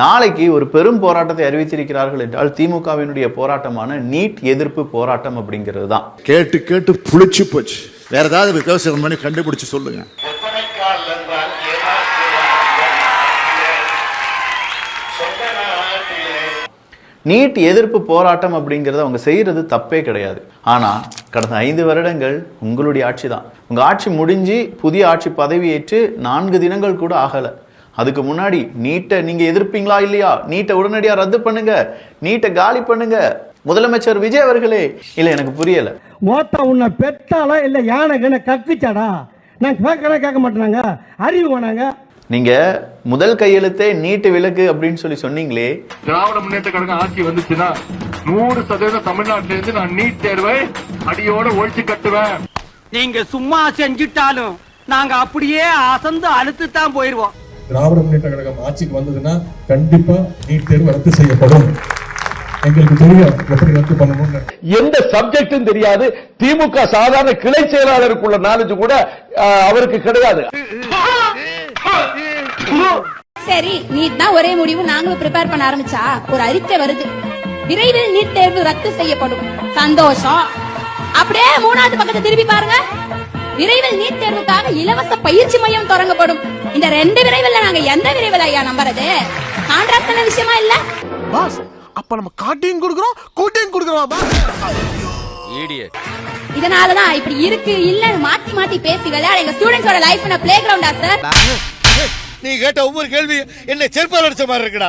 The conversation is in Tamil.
நாளைக்கு ஒரு பெரும் போராட்டத்தை அறிவித்திருக்கிறார்கள் என்றால் திமுகவினுடைய போராட்டமான நீட் எதிர்ப்பு போராட்டம் அப்படிங்கிறது தான். கேட்டு கேட்டு புளிச்சு போச்சு. வேற ஏதாவது விவசாயம் பண்ணி கண்டுபிடிச்சு சொல்லுங்க. நீட் எதிர்ப்பு போராட்டம் அப்படிங்கிறத அவங்க செய்யறது தப்பே கிடையாது. ஆனா கடந்த 5 வருடங்கள் உங்களுடைய ஆட்சி தான். உங்க ஆட்சி முடிஞ்சு புதிய ஆட்சி பதவியேற்று 4 தினங்கள் கூட ஆகல. அதுக்கு முன்னாடி நீட்டை நீங்க எதிர்ப்பீங்களா இல்லையா, நீட்டை உடனடியா ரத்து பண்ணுங்க, நீட்டை காலி பண்ணுங்க, முதலமைச்சர் விஜய் அவர்களே. இல்ல எனக்கு புரியல, மோத்தா உன்னை பெத்தாலா இல்ல யானை கக்குச்சாடா? நான் கேட்க மாட்டாங்க, அறிவு வேணாங்க. நீங்க முதல் கையெழுத்தே நீட்டு விலக்கு அப்படின்னு சொல்லி சொன்னீங்களே. திராவிட முன்னேற்ற கழகம் ஆட்சி வந்துச்சுன்னா 100% தமிழ்நாட்டில இருந்து நான் நீட் தேர்வை அடியோட ஒழிச்சு கட்டுவேன். நீங்க சும்மா செஞ்சுட்டாலும் நாங்க அப்படியே அசந்து அழுத்து தான் போயிருவோம். திராவிட முன்னேற்ற கழகம் ஆட்சிக்கு வந்ததுன்னா கண்டிப்பா நீட் தேர்வு ரத்து செய்யப்படும். எங்களுக்கு தெரியும் எப்படி ரத்து பண்ணணும்னு. எந்த சப்ஜெக்டும் தெரியாது. திமுக சாதாரண கிளை செயலாளருக்குள்ள நாலேஜ் கூட அவருக்கு கிடையாது. சரி, நீட் தான் ஒரே முடிவு. நாங்களும் ப்ரிப்பேர் பண்ண ஆரம்பிச்சா ஒரு அறிக்கை வருது, விரைவில் நீட் தேர்வு ரத்து செய்யப்படும். சந்தோஷம். அப்படியே 3வது பக்கத்தை திருப்பி பாருங்க, விரைவில் நீட் தேர்வுக்காக இலவச பயிற்சி மையம் தொடங்கப்படும். இந்த 2 விரைவில் நாங்க எந்த விரைவில் ஐயா நம்புறது? கான்ட்ராக்ட் விஷயமா இல்ல பாஸ். அப்ப நம்ம காட்டியும் கொடுக்கிறோம் கூட்டியும் கொடுக்கிறோம் பாஸ். இதனாலதான் இப்படி இருக்கு இல்ல மாத்தி மாத்தி பேசி விளையாட எங்க ஸ்டூடெண்ட்ஸோட லைஃப் பிளே கிரவுண்டா சார்? நீ கேட்ட ஒவ்வொரு கேள்வி என்ன செருப்பால் அடிச்ச மாதிரி இருக்குடா.